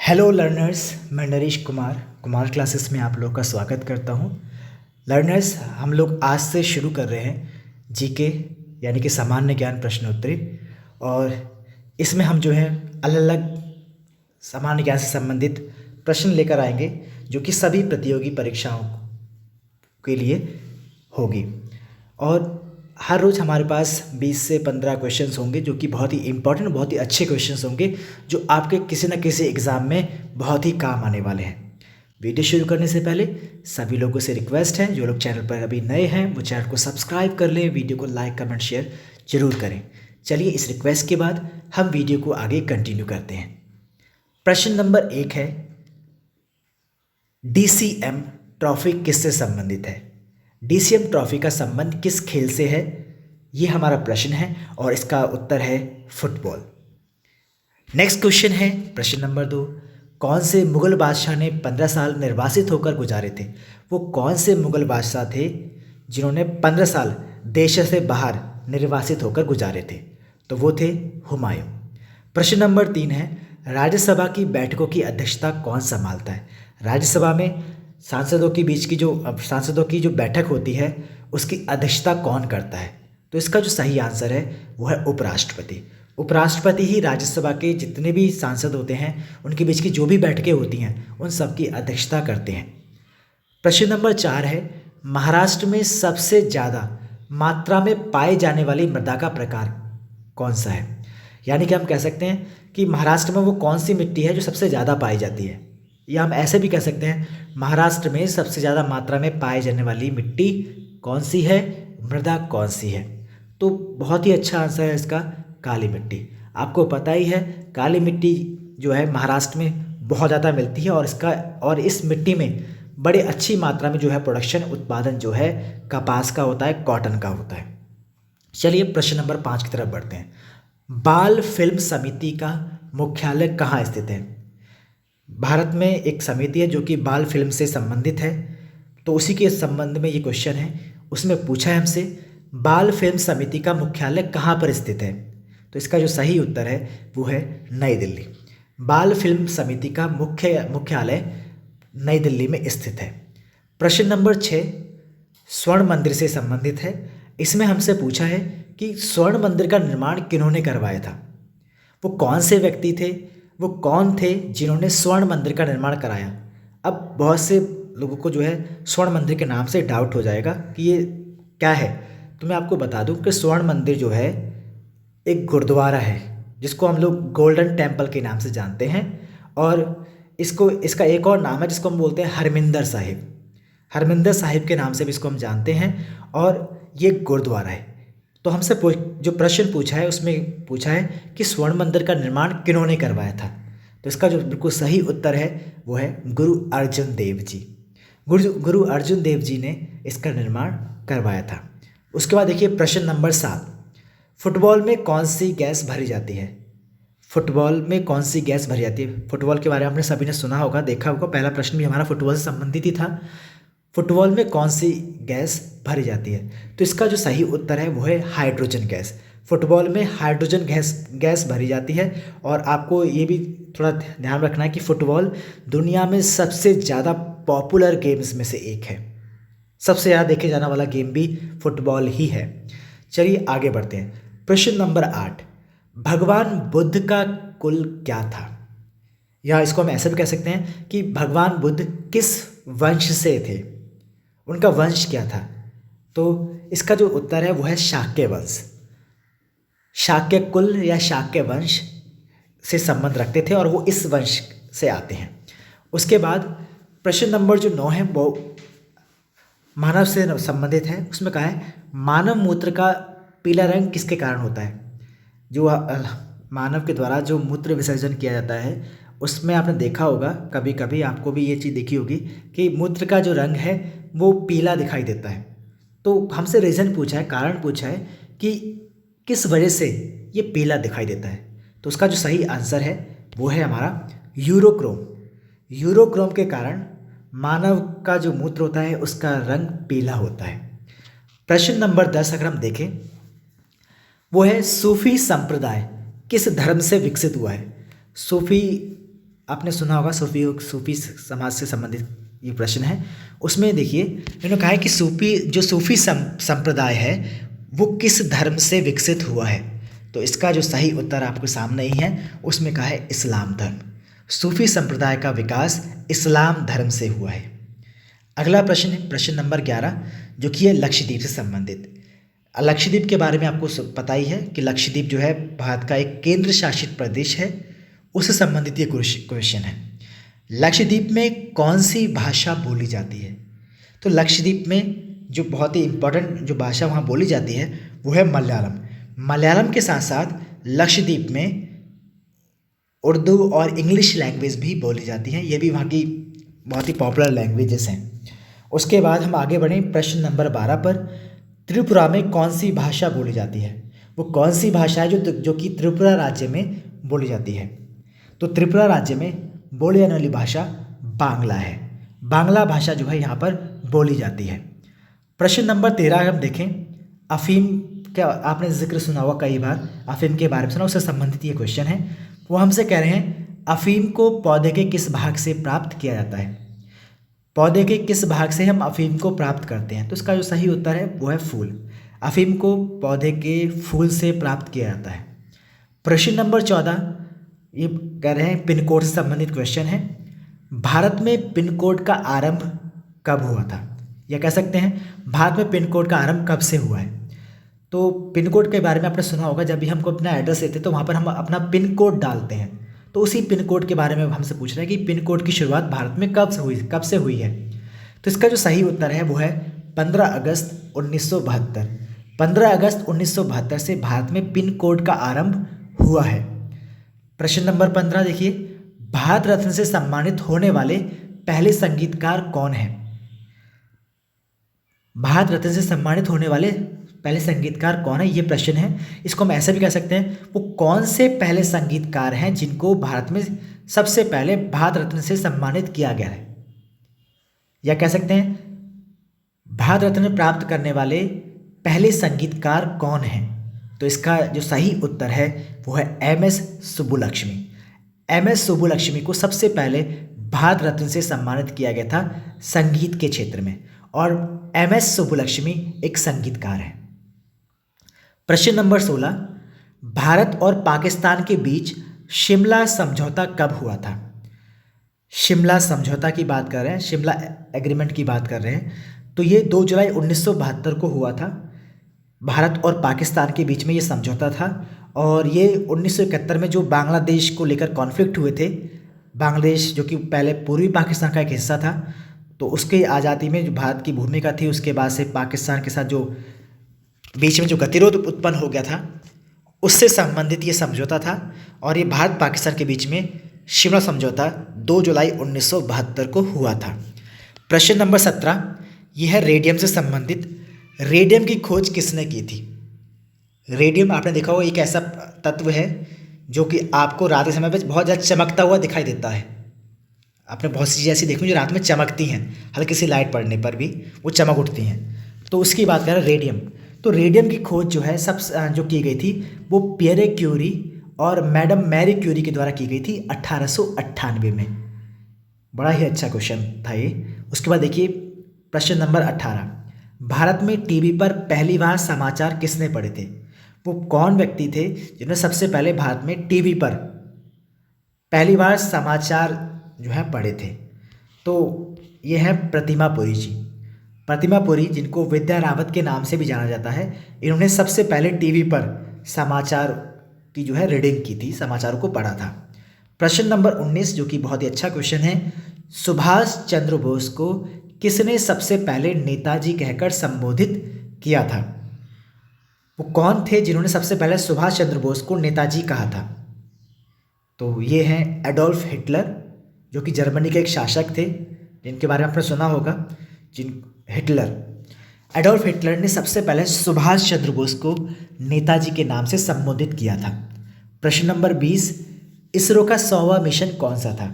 Hello learners, मैं Naresh Kumar classes में आप लोग का स्वागत करता हूं। लर्नर्स, हम लोग आज से शुरू कर रहे हैं जीके यानी कि सामान्य ज्ञान प्रश्नोत्तरी। और इसमें हम जो है अलग अलग सामान्य ज्ञान से संबंधित प्रश्न लेकर आएंगे जो कि सभी प्रतियोगी परीक्षाओं के लिए होगी। और हर रोज़ हमारे पास 20 से 15 क्वेश्चंस होंगे जो कि बहुत ही इंपॉर्टेंट, बहुत ही अच्छे क्वेश्चंस होंगे जो आपके किसी न किसी एग्ज़ाम में बहुत ही काम आने वाले हैं। वीडियो शुरू करने से पहले सभी लोगों से रिक्वेस्ट है, जो लोग चैनल पर अभी नए हैं वो चैनल को सब्सक्राइब कर लें, वीडियो को लाइक कमेंट शेयर जरूर करें। चलिए, इस रिक्वेस्ट के बाद हम वीडियो को आगे कंटिन्यू करते हैं। प्रश्न नंबर 1 है, DCM ट्रॉफी किससे संबंधित है? DCM ट्रॉफी का संबंध किस खेल से है? ये हमारा प्रश्न है और इसका उत्तर है फुटबॉल। नेक्स्ट क्वेश्चन है प्रश्न नंबर 2, कौन से मुगल बादशाह ने 15 साल निर्वासित होकर गुजारे थे? वो कौन से मुगल बादशाह थे जिन्होंने 15 साल देश से बाहर निर्वासित होकर गुजारे थे? तो वो थे हुमायूं। प्रश्न नंबर 3 है, राज्यसभा की बैठकों की अध्यक्षता कौन संभालता है? राज्यसभा में सांसदों की जो बैठक होती है उसकी अध्यक्षता कौन करता है? तो इसका जो सही आंसर है वो है उपराष्ट्रपति। उपराष्ट्रपति ही राज्यसभा के जितने भी सांसद होते हैं उनके बीच की जो भी बैठकें होती हैं उन सब की अध्यक्षता करते हैं। प्रश्न नंबर 4 है, महाराष्ट्र में सबसे ज़्यादा मात्रा में पाए जाने वाली मृदा का प्रकार कौन सा है? यानी कि हम कह सकते हैं कि महाराष्ट्र में वो कौन सी मिट्टी है जो सबसे ज़्यादा पाई जाती है, या हम ऐसे भी कह सकते हैं महाराष्ट्र में सबसे ज़्यादा मात्रा में पाए जाने वाली मिट्टी कौन सी है, मृदा कौन सी है? तो बहुत ही अच्छा आंसर है इसका काली मिट्टी। आपको पता ही है काली मिट्टी जो है महाराष्ट्र में बहुत ज़्यादा मिलती है और इस मिट्टी में बड़े अच्छी मात्रा में जो है प्रोडक्शन उत्पादन जो है कपास का होता है, कॉटन का होता है। चलिए प्रश्न नंबर 5 की तरफ बढ़ते हैं। बाल फिल्म समिति का मुख्यालय कहाँ स्थित है? भारत में एक समिति है जो कि बाल फिल्म से संबंधित है, तो उसी के संबंध में ये क्वेश्चन है। उसमें पूछा है हमसे बाल फिल्म समिति का मुख्यालय कहाँ पर स्थित है? तो इसका जो सही उत्तर है वो है नई दिल्ली। बाल फिल्म समिति का मुख्यालय नई दिल्ली में स्थित है। प्रश्न नंबर 6 स्वर्ण मंदिर से संबंधित है। इसमें हमसे पूछा है कि स्वर्ण मंदिर का निर्माण किन्होंने करवाया था? वो कौन से व्यक्ति थे, वो कौन थे जिन्होंने स्वर्ण मंदिर का निर्माण कराया? अब बहुत से लोगों को जो है स्वर्ण मंदिर के नाम से डाउट हो जाएगा कि ये क्या है। तो मैं आपको बता दूं कि स्वर्ण मंदिर जो है एक गुरुद्वारा है जिसको हम लोग गोल्डन टेम्पल के नाम से जानते हैं, और इसका एक और नाम है जिसको हम बोलते हैं हरमिंदर साहिब के नाम से भी इसको हम जानते हैं, और ये गुरुद्वारा है। तो हमसे जो प्रश्न पूछा है उसमें पूछा है कि स्वर्ण मंदिर का निर्माण किन्होंने करवाया था? तो इसका जो बिल्कुल सही उत्तर है वो है गुरु अर्जुन देव जी। गुरु अर्जुन देव जी ने इसका निर्माण करवाया था। उसके बाद देखिए प्रश्न नंबर 7, फुटबॉल में कौन सी गैस भरी जाती है? फुटबॉल में कौन सी गैस भरी जाती है? फुटबॉल के बारे में आपने सभी ने सुना होगा, देखा होगा, पहला प्रश्न भी हमारा फुटबॉल से संबंधित ही था। फुटबॉल में कौन सी गैस भरी जाती है? तो इसका जो सही उत्तर है वो है हाइड्रोजन गैस। फुटबॉल में हाइड्रोजन गैस भरी जाती है। और आपको ये भी थोड़ा ध्यान रखना है कि फुटबॉल दुनिया में सबसे ज़्यादा पॉपुलर गेम्स में से एक है। सबसे ज़्यादा देखे जाने वाला गेम भी फुटबॉल ही है। चलिए आगे बढ़ते हैं। प्रश्न नंबर 8, भगवान बुद्ध का कुल क्या था? या इसको हम ऐसे भी कह सकते हैं कि भगवान बुद्ध किस वंश से थे, उनका वंश क्या था? तो इसका जो उत्तर है वो है शाक्य वंश। शाक्य कुल या शाक्य वंश से संबंध रखते थे और वो इस वंश से आते हैं। उसके बाद प्रश्न नंबर जो 9 है वो मानव से संबंधित है। उसमें कहा है मानव मूत्र का पीला रंग किसके कारण होता है? जो मानव के द्वारा जो मूत्र विसर्जन किया जाता है उसमें आपने देखा होगा, कभी कभी आपको भी ये चीज़ देखी होगी कि मूत्र का जो रंग है वो पीला दिखाई देता है। तो हमसे रीज़न पूछा है, कारण पूछा है कि किस वजह से ये पीला दिखाई देता है। तो उसका जो सही आंसर है वो है हमारा यूरोक्रोम के कारण मानव का जो मूत्र होता है उसका रंग पीला होता है। प्रश्न नंबर 10 अगर हम देखें वो है सूफी संप्रदाय किस धर्म से विकसित हुआ है? सूफी आपने सुना होगा सूफी समाज से संबंधित ये प्रश्न है। उसमें देखिए इन्होंने कहा है कि जो सूफी संप्रदाय है वो किस धर्म से विकसित हुआ है। तो इसका जो सही उत्तर आपके सामने ही है, उसमें कहा है इस्लाम धर्म। सूफी संप्रदाय का विकास इस्लाम धर्म से हुआ है। अगला प्रश्न है प्रश्न नंबर 11, जो कि है लक्षद्वीप से संबंधित। लक्षद्वीप के बारे में आपको पता ही है कि लक्षद्वीप जो है भारत का एक केंद्र शासित प्रदेश है, उससे संबंधित ये क्वेश्चन है। लक्षद्वीप में कौन सी भाषा बोली जाती है? तो लक्षद्वीप में जो बहुत ही इम्पोर्टेंट जो भाषा वहाँ बोली जाती है वो है मलयालम। मलयालम के साथ साथ लक्षद्वीप में उर्दू और इंग्लिश लैंग्वेज भी बोली जाती है, ये भी वहाँ की बहुत ही पॉपुलर लैंग्वेजेस हैं। उसके बाद हम आगे बढ़ें प्रश्न नंबर 12 पर। त्रिपुरा में कौन सी भाषा बोली जाती है? वो कौन सी भाषा है जो कि त्रिपुरा राज्य में बोली जाती है? तो त्रिपुरा राज्य में बोली जाने वाली भाषा बांग्ला है। बांग्ला भाषा जो है यहाँ पर बोली जाती है। प्रश्न नंबर 13 हम देखें, अफीम का आपने जिक्र सुना हुआ कई बार, अफीम के बारे में सुना, उससे संबंधित ये क्वेश्चन है। वो हमसे कह रहे हैं अफीम को पौधे के किस भाग से प्राप्त किया जाता है? पौधे के किस भाग से हम अफीम को प्राप्त करते हैं? तो इसका जो सही उत्तर है वो है फूल। अफीम को पौधे के फूल से प्राप्त किया जाता है। प्रश्न नंबर 14 ये कह रहे हैं पिन कोड से संबंधित क्वेश्चन है। भारत में पिन कोड का आरंभ कब हुआ था? या कह सकते हैं भारत में पिन कोड का आरंभ कब से हुआ है? तो पिन कोड के बारे में आपने सुना होगा, जब भी हमको अपना एड्रेस देते हैं तो वहाँ पर हम अपना पिन कोड डालते हैं। तो उसी पिन कोड के बारे में हमसे पूछ रहे हैं कि पिन कोड की शुरुआत भारत में कब से हुई है? तो इसका जो सही उत्तर है वो है 15 अगस्त 1972। 15 अगस्त 1972 से भारत में पिन कोड का आरंभ हुआ है। प्रश्न नंबर 15 देखिए, भारत रत्न से सम्मानित होने वाले पहले संगीतकार कौन है? भारत रत्न से सम्मानित होने वाले पहले संगीतकार कौन है, ये प्रश्न है। इसको हम ऐसा भी कह सकते हैं, वो कौन से पहले संगीतकार हैं जिनको भारत में सबसे पहले भारत रत्न से सम्मानित किया गया है? या कह सकते हैं भारत रत्न प्राप्त करने वाले पहले संगीतकार कौन हैं? तो इसका जो सही उत्तर है वो है एम.एस. सुब्बुलक्ष्मी। एम.एस. सुब्बुलक्ष्मी को सबसे पहले भारत रत्न से सम्मानित किया गया था संगीत के क्षेत्र में, और एम.एस. सुब्बुलक्ष्मी एक संगीतकार हैं। प्रश्न नंबर 16, भारत और पाकिस्तान के बीच शिमला समझौता कब हुआ था? शिमला समझौता की बात कर रहे हैं, शिमला एग्रीमेंट की बात कर रहे हैं। तो ये 2 जुलाई 1972 को हुआ था। भारत और पाकिस्तान के बीच में ये समझौता था, और ये 1971 में जो बांग्लादेश को लेकर कॉन्फ्लिक्ट हुए थे, बांग्लादेश जो कि पहले पूर्वी पाकिस्तान का एक हिस्सा था, तो उसके आज़ादी में जो भारत की भूमिका थी, उसके बाद से पाकिस्तान के साथ जो बीच में जो गतिरोध उत्पन्न हो गया था, उससे संबंधित ये समझौता था। और ये भारत पाकिस्तान के बीच में शिमला समझौता 2 जुलाई 1972 को हुआ था। प्रश्न नंबर 17 ये है रेडियम से संबंधित। रेडियम की खोज किसने की थी? रेडियम आपने देखा होगा एक ऐसा तत्व है जो कि आपको रात के समय पे बहुत ज़्यादा चमकता हुआ दिखाई देता है। आपने बहुत सी चीज़ें ऐसी देखी जो रात में चमकती हैं, हल्की सी लाइट पड़ने पर भी वो चमक उठती हैं। तो उसकी बात करें रेडियम, तो रेडियम की खोज जो है जो की गई थी वो पियरे क्यूरी और मैडम मैरी क्यूरी के द्वारा की गई थी 1898 में। बड़ा ही अच्छा क्वेश्चन था ये। उसके बाद देखिए प्रश्न नंबर 18, भारत में टीवी पर पहली बार समाचार किसने पढ़े थे? वो कौन व्यक्ति थे जिन्होंने सबसे पहले भारत में टीवी पर पहली बार समाचार जो है पढ़े थे? तो ये है प्रतिमा पुरी जी। प्रतिमा पुरी, जिनको विद्या रावत के नाम से भी जाना जाता है, इन्होंने सबसे पहले टीवी पर समाचार की जो है रीडिंग की थी, समाचारों को पढ़ा था। प्रश्न नंबर 19 जो कि बहुत ही अच्छा क्वेश्चन है, सुभाष चंद्र बोस को किसने सबसे पहले नेताजी कहकर संबोधित किया था? वो कौन थे जिन्होंने सबसे पहले सुभाष चंद्र बोस को नेताजी कहा था? तो ये हैं एडोल्फ हिटलर, जो कि जर्मनी के एक शासक थे, जिनके बारे में आपने सुना होगा। एडोल्फ हिटलर ने सबसे पहले सुभाष चंद्र बोस को नेताजी के नाम से संबोधित किया था। प्रश्न नंबर 20, इसरो का 100वां मिशन कौन सा था?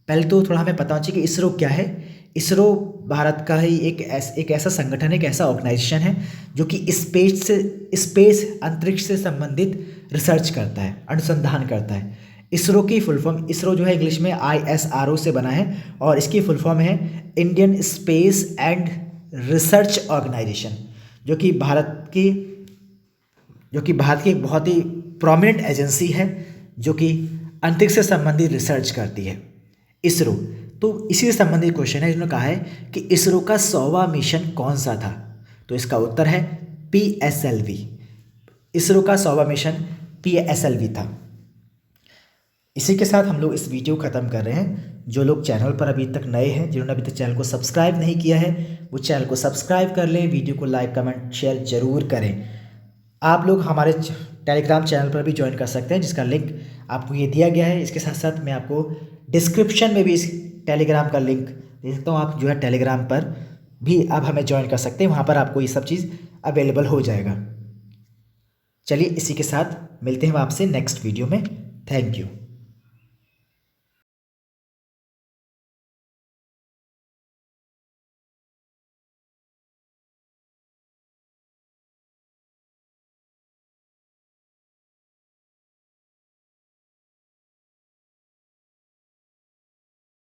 पहले तो थोड़ा हमें पता होना चाहिए कि इसरो क्या है। इसरो भारत का ही एक ऐसा संगठन है, एक ऐसा ऑर्गेनाइजेशन है जो कि स्पेस अंतरिक्ष से संबंधित रिसर्च करता है, अनुसंधान करता है। इसरो की फुल फॉर्म, इसरो जो है इंग्लिश में ISRO से बना है और इसकी फुल फॉर्म है Indian space and research organisation, जो कि भारत की एक बहुत ही प्रोमिनेंट एजेंसी है जो कि अंतरिक्ष से संबंधित रिसर्च करती है, इसरो। तो इसी से संबंधित क्वेश्चन है, जिन्होंने कहा है कि इसरो का 100वां मिशन कौन सा था, तो इसका उत्तर है PSLV। इसरो का 100वां मिशन PSLV था। इसी के साथ हम लोग इस वीडियो को ख़त्म कर रहे हैं। जो लोग चैनल पर अभी तक नए हैं, जिन्होंने अभी तक चैनल को सब्सक्राइब नहीं किया है, वो चैनल को सब्सक्राइब कर लें, वीडियो को लाइक कमेंट शेयर जरूर करें। आप लोग हमारे टेलीग्राम चैनल पर भी ज्वाइन कर सकते हैं, जिसका लिंक आपको ये दिया गया है। इसके साथ साथ मैं आपको डिस्क्रिप्शन में भी इस टेलीग्राम का लिंक दे सकता हूँ। आप जो है टेलीग्राम पर भी आप हमें ज्वाइन कर सकते हैं, वहाँ पर आपको ये सब चीज़ अवेलेबल हो जाएगा। चलिए इसी के साथ मिलते हैं आपसे नेक्स्ट वीडियो में। Thank you.